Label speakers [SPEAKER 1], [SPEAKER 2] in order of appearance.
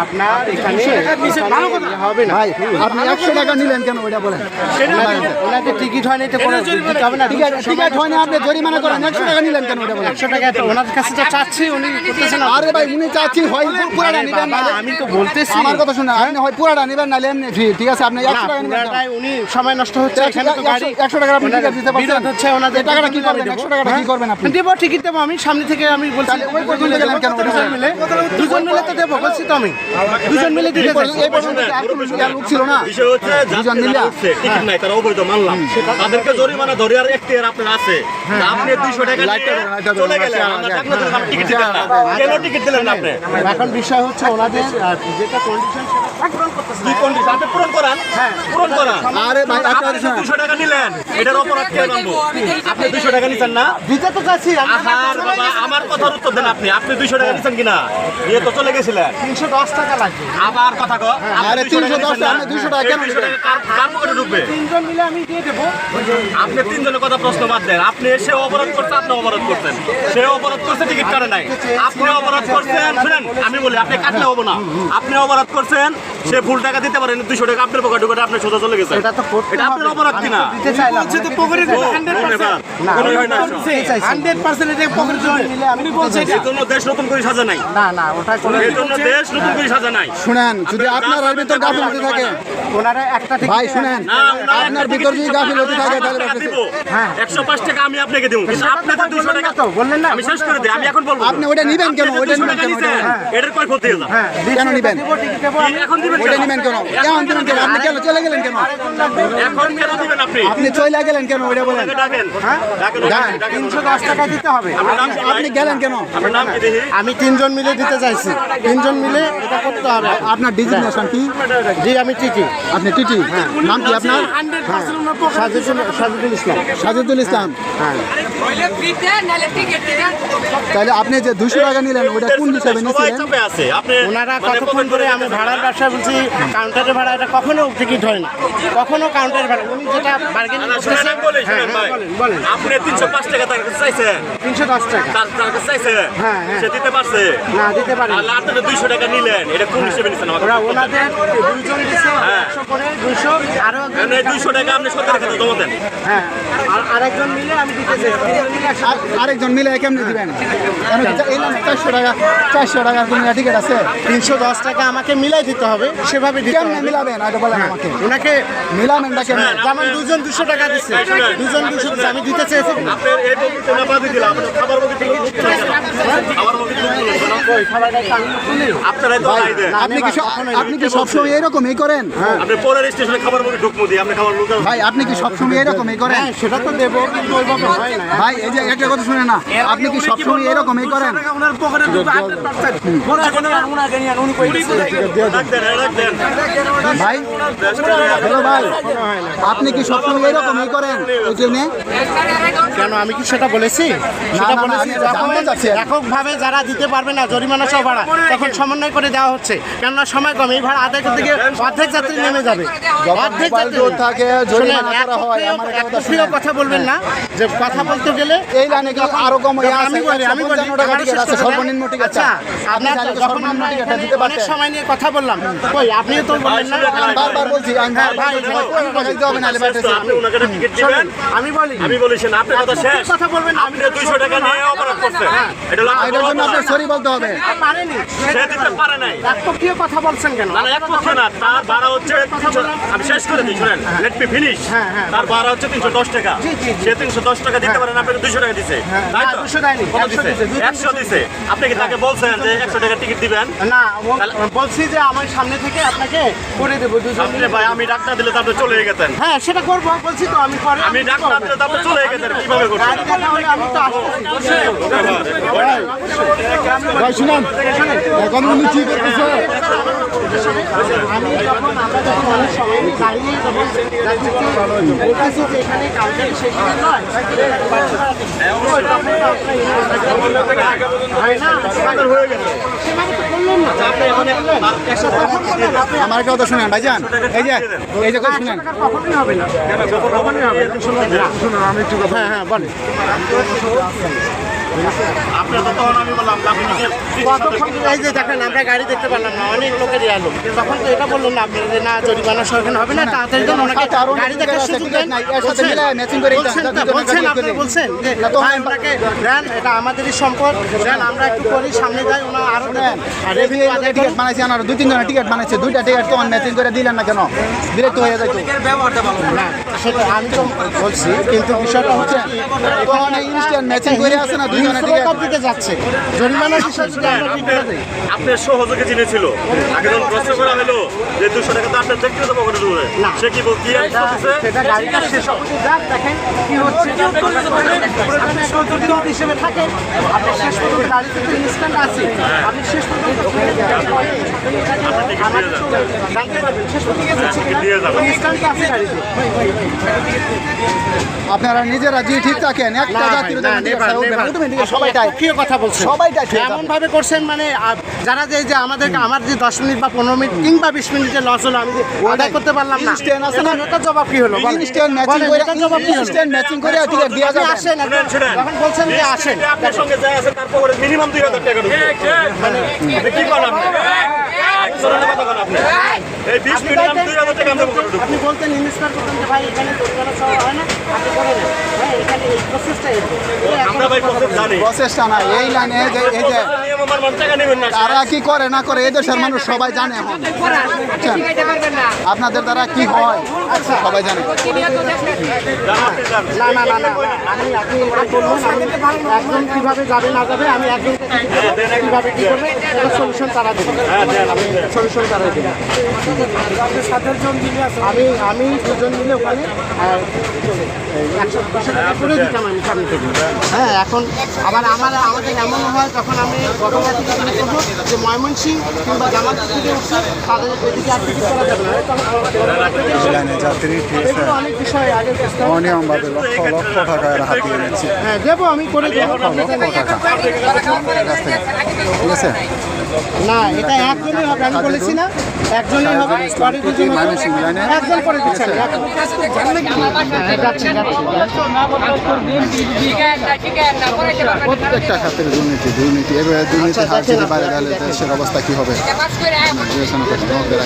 [SPEAKER 1] আপনার এখানে হবে না
[SPEAKER 2] ভাই আপনি 100 টাকা নিলেন কেন ওইটা বলেন
[SPEAKER 1] ওনাকে টিকিট হয়নি তো কোনো দিতে হবে না
[SPEAKER 2] টিকিট হয়নি আপনি জরিমানা করেন 100 টাকা নিলেন কেন ওইটা বলেন
[SPEAKER 1] 100 টাকা তো ওনার কাছে তো চাচ্ছি উনি করতেছেন না
[SPEAKER 2] আরে ভাই উনি চাচ্ছি হয় পুরাটা নেবেন না
[SPEAKER 1] আমি তো বলতেছি
[SPEAKER 2] আমার কথা শুনুন আপনি হয় পুরাটা নেবেন না এমনি ফ্রি ঠিক আছে আপনি 100 টাকা নেবেন
[SPEAKER 1] পুরাটাই উনি সময় নষ্ট হচ্ছে এখানে তো গাড়ি
[SPEAKER 2] 100 টাকা আপনি টিকিট দিতে পারছেন
[SPEAKER 1] বিরোধ হচ্ছে ওনাদের
[SPEAKER 2] টাকাটা কি করবেন 100 টাকাটা কি করবেন আপনি
[SPEAKER 1] দেব টিকিট দেব আমি সামনে থেকে আমি বলছি
[SPEAKER 2] তাহলে ওই পর্যন্ত গেলেন কেন
[SPEAKER 1] দুজন মিলে তো দেব বলছি তো আমি দুজন মিলে দিতে
[SPEAKER 2] এই পর্যন্ত লোক ছিল না
[SPEAKER 3] বিষয় হচ্ছে
[SPEAKER 2] দুজন মিলে
[SPEAKER 3] টিকিট নাই তারা অবৈধ মানলাম তাদেরকে জরিমানা ধরে আর এখতিয়ার আপনার আছে আপনি 200 টাকা নিয়ে চলে গেলেন আমরা টাকা দিলাম টিকিট দিলেন না কেন টিকিট দিলেন না আপনি
[SPEAKER 1] এখন বিষয় হচ্ছে ওনাদের যেটা কন্ডিশন
[SPEAKER 3] কি কন্ডিশন আপনি পূরণ করান পূরণ করান
[SPEAKER 2] আরে ভাই
[SPEAKER 3] আপনি 200 টাকা নিলেন এটার অপরাধ কে মানবো আপনি 200 টাকা নিছেন না
[SPEAKER 1] দিতে তো চাচ্ছি
[SPEAKER 3] আহার বাবা আমার কথার উত্তর দেন আপনি 200 টাকা নিছেন কিনা নিয়ে তো চলে গেছিলেন
[SPEAKER 1] 310 টাকা লাগবে
[SPEAKER 3] আবার কথা কও
[SPEAKER 2] আরে 310 আপনি 200 টাকা কেন নিলেন
[SPEAKER 3] কার পকেটে ঢুকবে
[SPEAKER 1] তিনজন মিলে আমি দিয়ে দেব
[SPEAKER 3] আপনি তিনজনের কথা প্রশ্ন বাদ দেন আপনি এসে অপরাধ করতে আপনি অপরাধ করতেন সে অপরাধ করতে টিকিট কাটে নাই আপনি অপরাধ করছেন শুনেন আমি বলি আপনি কাটলে হবো না আপনি অপরাধ করছেন সে ফুল টাকা দিতে পারেন 200 টাকা আপনার পকেটে ঢুকে আপনি সোজা চলে গেছেন
[SPEAKER 1] এটা তো করতে
[SPEAKER 3] এটা আপনার অপরাধ কিনা
[SPEAKER 1] দিতে চাইলাম বলছে তো পকেটে 100% না
[SPEAKER 3] কোনো হয় না
[SPEAKER 1] 100% এটা পকেটে মিলে আমি বলছি
[SPEAKER 3] এই জন্য দেশ নতুন করে সাজা নাই
[SPEAKER 1] না না ওটা করে
[SPEAKER 3] এই জন্য দেশ নতুন করে সাজা নাই
[SPEAKER 2] শুনেন যদি আপনার এর ভিতর গাফিলতি থাকে
[SPEAKER 1] ওনারা একটা থেকে
[SPEAKER 2] ভাই শুনেন আপনার ভিতর যদি গাফিলতি থাকে তাহলে
[SPEAKER 3] হ্যাঁ 105 টাকা আমি আপনাকে দেব কিন্তু আপনি তো 200 টাকা
[SPEAKER 1] তো বললেন না
[SPEAKER 3] আমি শেষ করে দিই আমি এখন বলবো
[SPEAKER 2] আপনি ওটা নেবেন কেন ওটা নেবেন কেন
[SPEAKER 3] এটার কয় ক্ষতি হলো
[SPEAKER 1] হ্যাঁ
[SPEAKER 2] কেন নেবেন
[SPEAKER 3] এখন দিবেন
[SPEAKER 2] ওটা নেবেন কেন এখন দিবেন কেন আপনি কেন চলে গেলেন কেন
[SPEAKER 3] এখন কেন দিবেন আপনি
[SPEAKER 2] আপনি চলে গেলেন কেন ওটা বলেন
[SPEAKER 3] ডাকেন ডাকেন
[SPEAKER 1] 310 টাকা দিতে হবে
[SPEAKER 2] আপনি গেলেন কেন
[SPEAKER 3] আপনার নাম কি দেখি
[SPEAKER 1] আমি তিনজন মিলে দিতে চাইছি তিনজন মিলে এটা করতে হবে
[SPEAKER 2] আপনার ডিজিগনেশন কি
[SPEAKER 1] জি আমি টিটি
[SPEAKER 2] আপনি টিটি নাম কি আপনার
[SPEAKER 1] সাজিদুল ইসলাম
[SPEAKER 2] সাজিদুল ইসলাম তাহলে আপনি যে 200 টাকা নিলেন ওটা কোন হিসাবে নিয়েছিলেন
[SPEAKER 3] চাপে আছে আপনি
[SPEAKER 1] ওনারা কতক্ষণ ধরে আমি ভাড়ার ব্যবসা বলছি কাউন্টারে ভাড়া এটা কখনো টিকিট হয় না কখনো কাউন্টারে ভাড়া উনি যেটা বার্গেনিং করতেছেন বলেন
[SPEAKER 3] আপনি 305 টাকা তার কাছে চাইছেন
[SPEAKER 1] 310 টাকা
[SPEAKER 3] তার কাছে চাইছে
[SPEAKER 1] হ্যাঁ।
[SPEAKER 3] সে দিতে পারছে
[SPEAKER 1] না দিতে পারি
[SPEAKER 3] তাহলে আপনি 200 টাকা নিলেন এটা কোন হিসেবে নিছেন আমাকে
[SPEAKER 1] ওনাদের দুইজন দিছে 100 করে 200 আরো
[SPEAKER 3] মানে 200 টাকা আপনি সরকারের খাতে জমা দেন
[SPEAKER 1] হ্যাঁ আর আরেকজন মিলে আমি দিতে চাই তিনজন মিলে
[SPEAKER 2] আরেকজন মিলে কেমনে দিবেন এই 400 টাকার কোনো টিকিট আছে
[SPEAKER 1] 310 টাকা আমাকে মিলাই দিতে হবে সেভাবে দিতে
[SPEAKER 2] কেমনে
[SPEAKER 1] হবে
[SPEAKER 2] মিলাবেন আগে বলেন আমাকে
[SPEAKER 1] ওনাকে
[SPEAKER 2] মিলাবেন না কেমনে
[SPEAKER 1] যেমন দুজন 200 টাকা দিচ্ছে দুজন 200 দিচ্ছে আমি দিতে চেয়েছি
[SPEAKER 3] আপনার এই বগিতে না বাদ দিলাম আপনি খাবার বগিতে খাবার বগিতে আপনারাই তো নাই দেন
[SPEAKER 2] আপনি কি সবসময় এরকমই করেন
[SPEAKER 3] আপনি পরের স্টেশনে খাবার বগি ঢুকমু দিই আপনি খাবার বগি
[SPEAKER 2] ভাই আপনি কি সবসময় এরকমই করেন
[SPEAKER 1] হ্যাঁ সেটা তো দেবো কিন্তু ওইভাবে হয় না
[SPEAKER 2] ভাই এই যে একটা কথা শুনে না আপনি কি সবসময় এরকমই করেন
[SPEAKER 1] ওনার পকেটে
[SPEAKER 3] রাখ দেন
[SPEAKER 2] ভাই হ্যালো ভাই আপনি কি সবসময় এরকমই করেন ওই জন্য
[SPEAKER 1] কেন আমি কি সেটা বলেছি সেটা বলেছি যখন এককভাবে যারা দিতে পারবে না জরিমানা সহ ভাড়া তখন সমন্বয় করে দেওয়া হচ্ছে কেননা সময় কম এই ভাড়া আদায় করতে গিয়ে অর্ধেক যাত্রী নেমে যাবে অর্ধেক যাত্রী
[SPEAKER 2] থাকে জরিমানা করা হয় আমার কথা
[SPEAKER 1] প্রিয় কথা বলবেন না যে কথা বলতে গেলে
[SPEAKER 2] এই লাইনে কি আরো কম হয়ে আছে
[SPEAKER 1] আমি বলি
[SPEAKER 2] টাকা টিকিট আছে সর্বনিম্ন টিকিট আছে
[SPEAKER 1] আচ্ছা
[SPEAKER 2] আপনি
[SPEAKER 1] আপনার
[SPEAKER 2] চাইলে
[SPEAKER 1] যখন
[SPEAKER 2] সর্বনিম্ন
[SPEAKER 1] আমরা
[SPEAKER 2] টিকিটটা দিতে
[SPEAKER 1] অনেক
[SPEAKER 2] পারতেন
[SPEAKER 1] সময় নিয়ে কথা বললাম কই আপনিও তো বললেন না
[SPEAKER 2] বারবার বলছি আমি ভাই টাকা দিতে হবে না
[SPEAKER 3] আপনি ওনাকে টিকিট দিবেন
[SPEAKER 1] আমি
[SPEAKER 3] বলেছেন আপনার কথা শেষ
[SPEAKER 1] কথা বলবেন না
[SPEAKER 3] আপনি 200 টাকা নিয়ে অপরাধ করছেন এটা হলো
[SPEAKER 2] এটার জন্য আপনার সরি বলতে হবে
[SPEAKER 1] পারেনি
[SPEAKER 3] সে দিতে পারে নাই
[SPEAKER 1] একপক্ষীয় কথা বলছেন কেন
[SPEAKER 3] না এক পক্ষ না তার ভাড়া হচ্ছে আমি শেষ করে দিই শুনেন লেট মি ফিনিশ তার ভাড়া হচ্ছে 310 টাকা সে 310 টাকা দিতে পারেন আপনি 200 টাকা দিছে তাই তো
[SPEAKER 1] 200 দেয়নি,
[SPEAKER 3] কত
[SPEAKER 1] 100 দিছে,
[SPEAKER 3] 100 দিছে আপনি কি তাকে বলছেন যে 100 টাকা টিকিট দিবেন
[SPEAKER 1] না বলছি যে আমার সামনে থেকে আপনাকে করে দেবো দুজন
[SPEAKER 3] আপনি ভাই আমি ডাক না দিলে তো আপনি চলে গেতেন
[SPEAKER 1] হ্যাঁ সেটা করবো বলছি তো আমি পরে
[SPEAKER 3] আমি ডাক না দিলে তো আপনি চলে গেতেন কিভাবে করবেন
[SPEAKER 1] গাড়ি কথা হলে আমি তো আসতেছি
[SPEAKER 2] ভাই শুনুন এখন উনি কি করতেছে
[SPEAKER 1] আমি যখন আমরা যখন অনেক সময় গাড়ি নিয়ে যখন বলতেছি যে এখানে কাউন্টারে সেখানে নয় হয় না
[SPEAKER 3] হয়ে গেছে
[SPEAKER 1] সেভাবে তো করলেন না
[SPEAKER 3] আপনি এখন
[SPEAKER 2] আমার কথা শুনেন ভাইজান এই যে কথা শুনেন
[SPEAKER 1] কখনোই হবে না
[SPEAKER 3] কখনোই হবে
[SPEAKER 1] হ্যাঁ হ্যাঁ বলেন
[SPEAKER 3] আপনি তো তখন আমি বললাম যে আপনি
[SPEAKER 1] কতক্ষণ এই যে দেখেন আমরা গাড়ি দেখতে পারলাম না, অনেক লোকেরই আলো, তখন তো এটা বললেন না আপনি যে না জরিমানা সরকার হবে না, তাড়াতাড়ি দেন ওনাকে গাড়ি দেখার সুযোগ দেন। বলছেন আপনি বলছেন যে ভাই ওনাকে দেন, এটা আমাদেরই সম্পদ, দেন আমরা একটু করি সামনে যাই, ওনার আরো দেন। আর রেভিনিউ আদায়
[SPEAKER 2] টিকিট বানাইছে আনার 2-3 জনের টিকিট বানাইছে, 2টা টিকিট তো ম্যাচিং করে দিলেন না কেন? দিলে তো হয়ে যাইতো।
[SPEAKER 1] না সেটা আমি তো বলছি, কিন্তু বিষয়টা হচ্ছে
[SPEAKER 2] তো অনেক ইনস্ট্যান্ট ম্যাচিং করে আছে না 2 জনের টিকিট।
[SPEAKER 1] দিকে যাচ্ছে জরিমানা বিষয় যদি আমরা ঠিক করে দিই।
[SPEAKER 3] আপনার সহযোগী যিনি ছিল আগে যখন প্রশ্ন করা হলো যে 200 টাকা তো আপনার ব্যক্তিগত পকেটে ঢুকে, সে কি কি করতেছে?
[SPEAKER 1] সেটা গাড়িটা শেষ অবধি যাক, দেখেন কি হচ্ছে। আপনি সহযোগী হিসেবে থাকেন, আপনি শেষ পর্যন্ত গাড়িতে তো ইনস্ট্যান্ট আছে, আপনি শেষ পর্যন্ত আমাকে তো জানতে পারবেন শেষ পর্যন্ত ইনস্ট্যান্ট আছে গাড়িতে।
[SPEAKER 2] আপনারা নিজেরা যে ঠিক থাকেন, একটা জাতির সবাইটাই
[SPEAKER 1] প্রিয় কথা বলছেন,
[SPEAKER 2] সবাইটাই ঠিক
[SPEAKER 1] এমন ভাবে করছেন মানে যারা যে আমাদেরকে আমার যে 10 মিনিট বা 15 মিনিট কিংবা 20 মিনিটের লস হলো, আমি যে আদায় করতে পারলাম না,
[SPEAKER 2] Instant আছে না?
[SPEAKER 1] এটা জবাব কি হলো? বলেন।
[SPEAKER 2] ইনস্ট্যান্ট ম্যাচিং
[SPEAKER 1] বলেন,
[SPEAKER 2] করে
[SPEAKER 1] এটা জবাব কি হলো?
[SPEAKER 2] ইনস্ট্যান্ট ম্যাচিং করে টিকিট দেওয়া
[SPEAKER 1] আপনি
[SPEAKER 2] যাবে।
[SPEAKER 1] আসেন এখন বলছেন যে আসেন,
[SPEAKER 3] আপনার সঙ্গে যা আছে তার পকেটে মিনিমাম 2000 টাকা ঢুকবে। মানে কি করেন আপনি? এক ধরনের কথা বলেন আপনি। এই 20 মিনিটে আমি 2000 টাকা আমরা পকেটে ঢুকবে।
[SPEAKER 1] আপনি বলতেন ইনস্টার করতেন যে ভাই এখানে জরিমানা সহ হয় না, আপনি করে নেন। হ্যাঁ, এখানে এই প্রসেসটা
[SPEAKER 3] আমরা ভাই প্রসেস জানি।
[SPEAKER 2] প্রসেসটা না এই লাইনে এই যে
[SPEAKER 3] নিয়ম আমার মান টাকা নেবেন না।
[SPEAKER 2] তারা কি করে না করে এই দেশের মানুষ সবাই জানে এখন। বুঝছেন? আপনাদের দ্বারা কি হয় সবাই জানে।
[SPEAKER 1] না না না না আপনি এটা বলুন, আমি একজন কিভাবে যাবে না যাবে, আমি একজন কিভাবে কি করবে এটা সলিউশন তারা দেবে, সলিউশন তারা দেবে। আমি 2জন মিলে ওখানে 100 টাকা করে দিতাম আমি সামনে থেকে। হ্যাঁ, এখন আবার আমাদের এমন হয় যখন আমি ঘটনা থেকে শুরু করবো যে ময়মনসিংহ কিংবা জামালপুর থেকে উঠছে, তাদের এদিকে আর টিকিট করা যাবে না। এগুলো অনেক বিষয় আগে
[SPEAKER 2] অনিয়মভাবে লক্ষ লক্ষ টাকা এরা হাতিয়ে নিচ্ছে।
[SPEAKER 1] হ্যাঁ দেবো, আমি করে দেবো।
[SPEAKER 2] ঠিক আছে,
[SPEAKER 1] না এটা একজনই হবে, আমি বলেছি না একজনই হবে, পরে দুজন হবে। একজন করে দিচ্ছেন,
[SPEAKER 2] প্রত্যেকটা খাতের দুর্নীতি এভাবে দুর্নীতি হার যদি বাইরে গেলে দেশের অবস্থা কি হবে বিবেচনা করতে হবে।